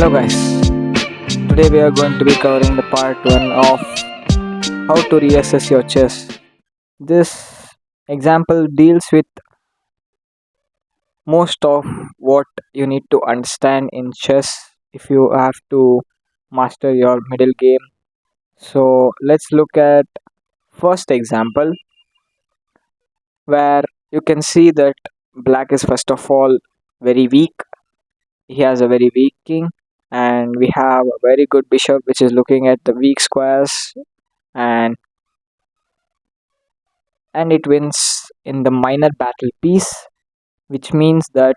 Hello guys, today we are going to be covering the part 1 of how to reassess your chess. This example deals with most of what you need to understand in chess if you have to master your middle game. So let's look at first example where you can see that black is first of all very weak. He has a very weak king and we have a very good bishop which is looking at the weak squares and it wins in the minor battle piece, which means that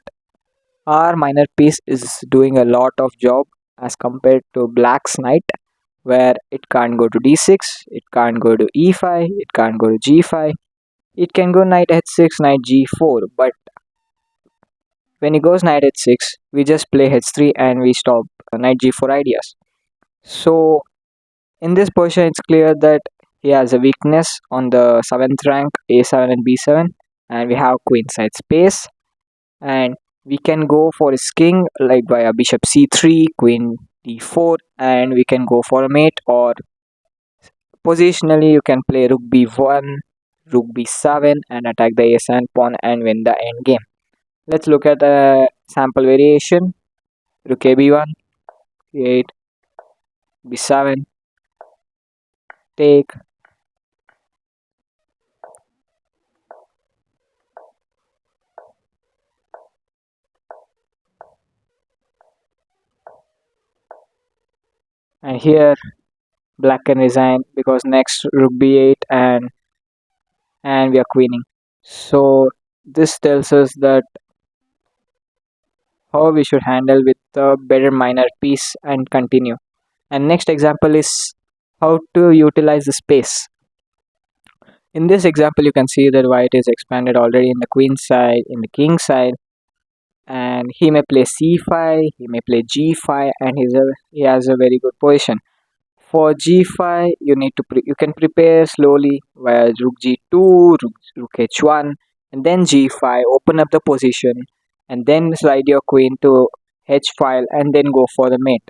our minor piece is doing a lot of job as compared to black's knight, where it can't go to d6, it can't go to e5, it can't go to g5, it can go knight h6, knight g4, but when he goes knight h6 we just play h3 and we stop knight g4 ideas. So in this position it's clear that he has a weakness on the 7th rank a7 and b7, and we have queen side space, and we can go for his king like via bishop c3, queen d4, and we can go for a mate, or positionally you can play rook b1, rook b7 and attack the a7 pawn and win the end game. Let's look at a sample variation. Rook a b1, c8, b7, take, and here black can resign because next rook b8 and we are queening. So this tells us that how we should handle with a better minor piece and continue. And next example is how to utilize the space. In this example you can see that white is expanded already in the queen side, in the king side, and he may play c5, he may play g5, and he has a very good position. For g5 you need to you can prepare slowly via rook g2, rook h1, and then g5, open up the position, and then slide your queen to h file and then go for the mate.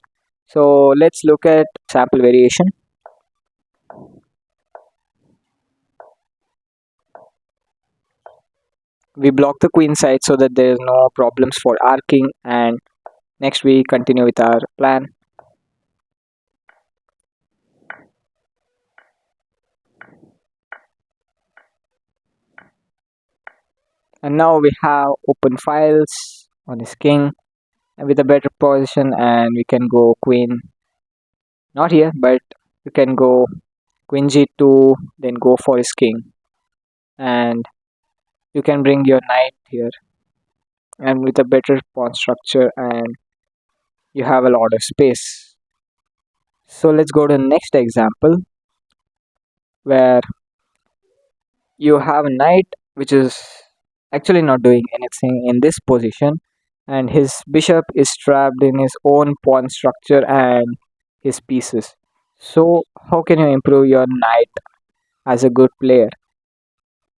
So let's look at sample variation. We block the queen side so that there is no problems for our king, and next we continue with our plan. And now we have open files on his king with a better position, and we can go queen, not here, but you can go queen g2, then go for his king, and you can bring your knight here and with a better pawn structure, and you have a lot of space. So let's go to the next example where you have a knight which is actually not doing anything in this position, and his bishop is trapped in his own pawn structure and his pieces. So how can you improve your knight as a good player?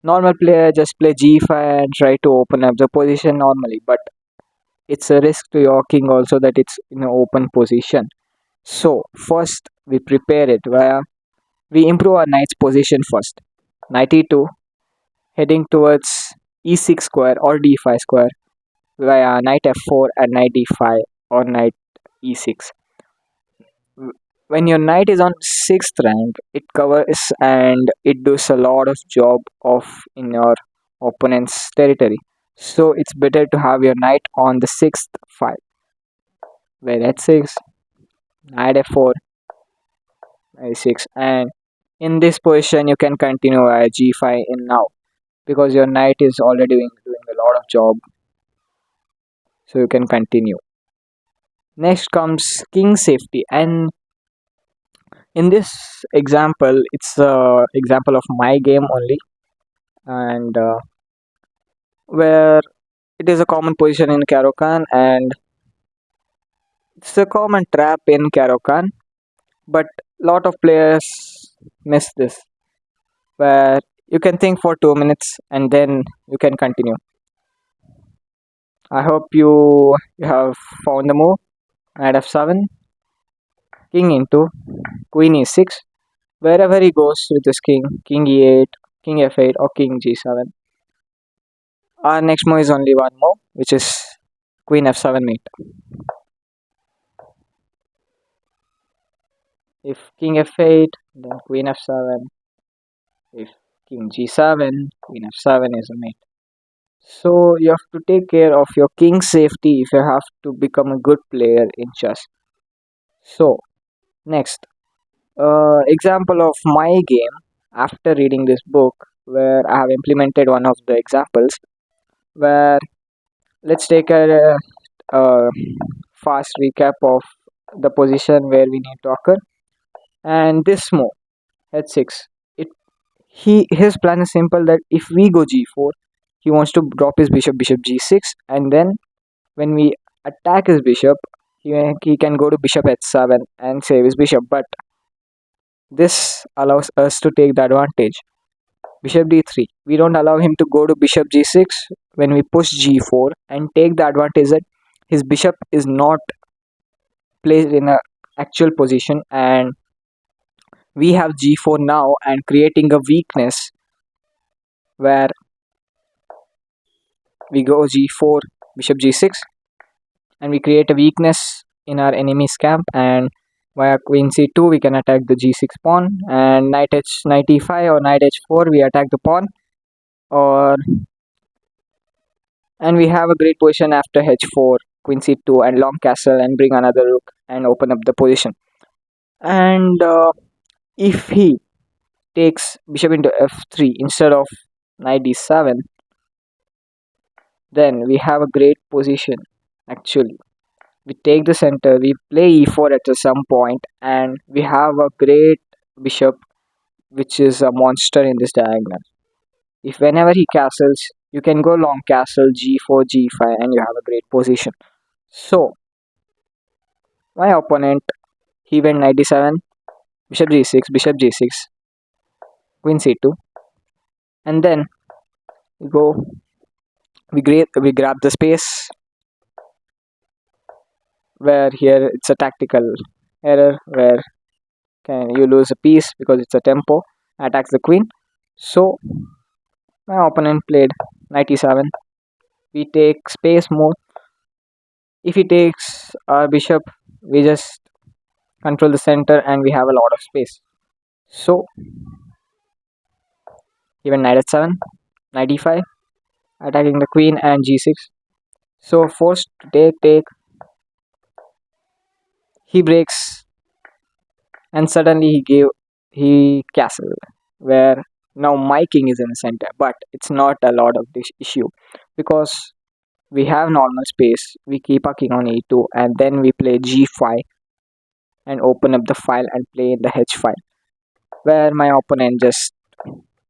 Normal player just play g5 and try to open up the position normally, but it's a risk to your king also that it's in an open position. So first we prepare it where we improve our knight's position first. Knight e2, heading towards e6 square or d5 square via knight f4 and knight d5 or knight e6. When your knight is on 6th rank, it covers and it does a lot of job of in your opponent's territory. So it's better to have your knight on the 6th file, where h6, knight f4, a6, and in this position you can continue at g5 in now because your knight is already doing a lot of job, so you can continue. Next comes king safety, and in this example it's a example of my game only, and where it is a common position in Caro-Kann, and it's a common trap in Caro-Kann, but lot of players miss this, where you can think for 2 minutes and then you can continue. I hope you have found the move. knight f7, king into queen e6. Wherever he goes with his king, king e8, king f8, or king g7. Our next move is only one more, which is queen f7 mate. If king f8, then queen f7. If king g7, queen f7 is a mate. So you have to take care of your king's safety if you have to become a good player in chess. So next, example of my game after reading this book, where I have implemented one of the examples. Where let's take a fast recap of the position where we need to occur. And this move h6, it he his plan is simple, that if we go g4, he wants to drop his bishop g6, and then when we attack his bishop, he can go to bishop h7 and save his bishop. But this allows us to take the advantage. Bishop d3, we don't allow him to go to bishop g6 when we push g4 and take the advantage that his bishop is not placed in a actual position, and we have g4 now and creating a weakness where we go g4 bishop g6 and we create a weakness in our enemy's camp, and via queen c2 we can attack the g6 pawn, and knight e5 or knight h4 we attack the pawn, or and we have a great position after h4 queen c2 and long castle and bring another rook and open up the position. And if he takes bishop into f3 instead of knight d7, then we have a great position. Actually, we take the center, we play e4 at some point, and we have a great bishop which is a monster in this diagonal. If whenever he castles, you can go long castle g4 g5 and you have a great position. So my opponent, he went knight d7, bishop g6, queen c2, and then we go we grab the space, where here it's a tactical error where can you lose a piece because it's a tempo, attacks the queen. So my opponent played knight e7, we take space move. If he takes our bishop, we just control the center and we have a lot of space. So even knight h7, knight e5, attacking the queen and g6. So forced to take, he breaks, and suddenly he castle, where now my king is in the center, but it's not a lot of this issue because we have normal space. We keep our king on e2 and then we play g5 and open up the file and play in the h file, where my opponent just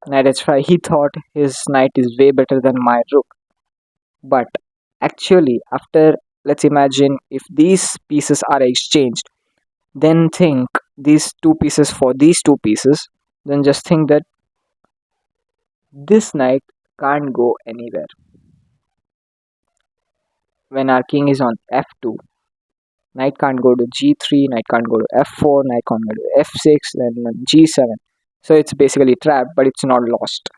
knight h5. He thought his knight is way better than my rook, but actually after, let's imagine if these pieces are exchanged, then think these two pieces for these two pieces, then just think that this knight can't go anywhere. When our king is on f2, knight can't go to g3, knight can't go to f4, knight can't go to f6, then g7. So it's basically trapped, but it's not lost.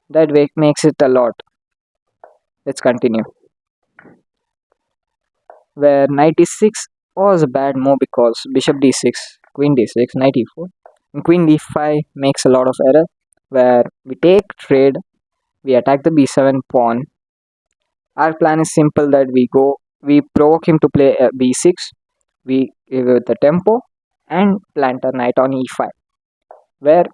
That way makes it a lot. Let's continue. Where knight d6 was a bad move because bishop d6, queen d6, knight e4, and queen d5 makes a lot of error. Where we take trade, we attack the b7 pawn. Our plan is simple, that we provoke him to play b6, we give it the tempo and plant a knight on e5, where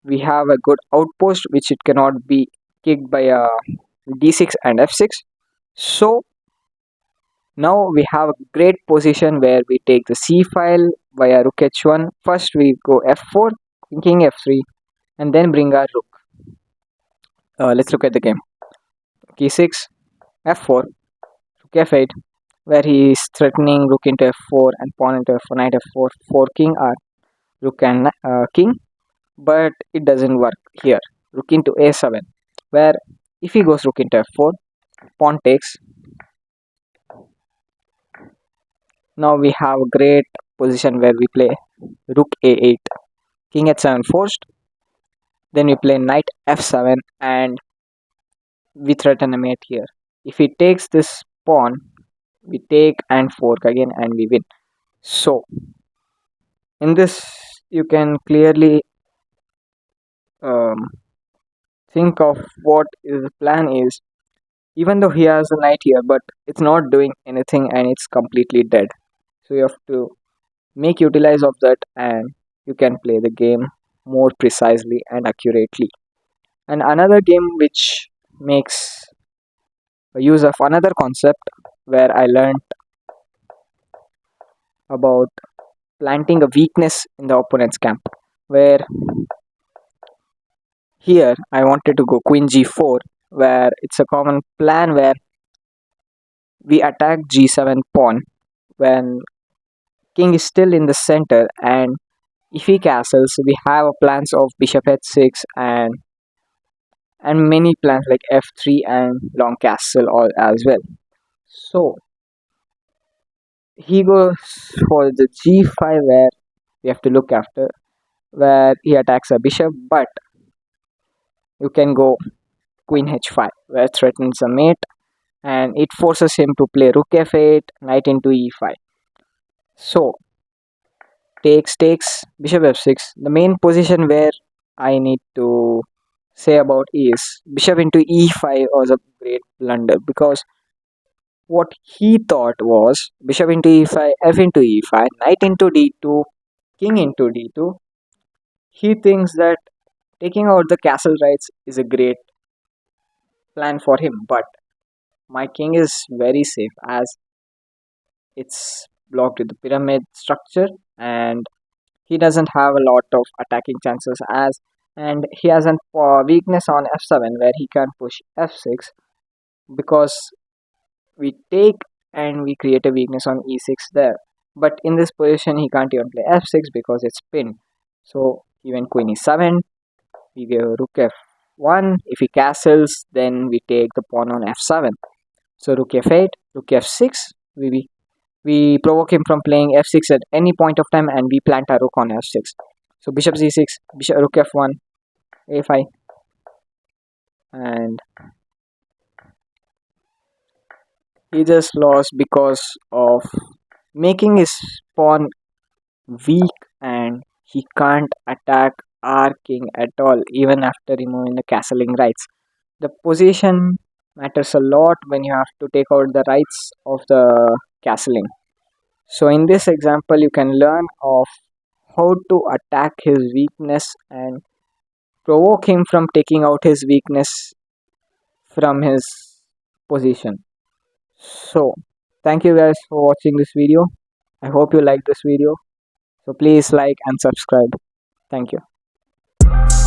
we have a good outpost which it cannot be kicked by a d6 and f6. So now we have a great position where we take the c file via rook h1. First we go f4, king f3, and then bring our rook. Let's look at the game. e6, f4, rook f8, where he is threatening rook into f4 and pawn into f4, knight f4, 4 king or rook and king, but it doesn't work here. Rook into a7, where if he goes rook into f4, pawn takes, Now we have a great position where we play rook a8, king h7 forced, then we play knight f7 and we threaten a mate here. If he takes this pawn, we take and fork again and we win. So in this you can clearly um, think of what his plan is, even though he has a knight here, but it's not doing anything and it's completely dead. So you have to make utilize of that and you can play the game more precisely and accurately. And another game which makes use of another concept where I learned about planting a weakness in the opponent's camp, where here I wanted to go queen g4, where it's a common plan where we attack g7 pawn when king is still in the center, and if he castles we have plans of bishop h6 and many plans like f3 and long castle all as well. So he goes for the g5 where we have to look after, where he attacks a bishop, but you can go queen h5 where threatens a mate and it forces him to play rook f8, knight into e5. So takes bishop f6. The main position where I need to say about is bishop into e5 was a great blunder, because what he thought was bishop into e5, f into e5, knight into d2, king into d2. He thinks that taking out the castle rights is a great plan for him, but my king is very safe as it's blocked with the pyramid structure and he doesn't have a lot of attacking chances as, and he has a weakness on f7 where he can push f6, because we take and we create a weakness on e6 there, but in this position he can't even play f6 because it's pinned. So even queen e7, we give rook f1. If he castles then we take the pawn on f7. So rook f8, rook f6, we provoke him from playing f6 at any point of time and we plant our rook on f6. So bishop c6, bishop rook f1, a5, and he just lost because of making his pawn weak and he can't attack our king at all even after removing the castling rights. The position matters a lot when you have to take out the rights of the castling. So in this example you can learn of how to attack his weakness and provoke him from taking out his weakness from his position. So thank you guys for watching this video. I hope you like this video. So please like and subscribe. Thank you.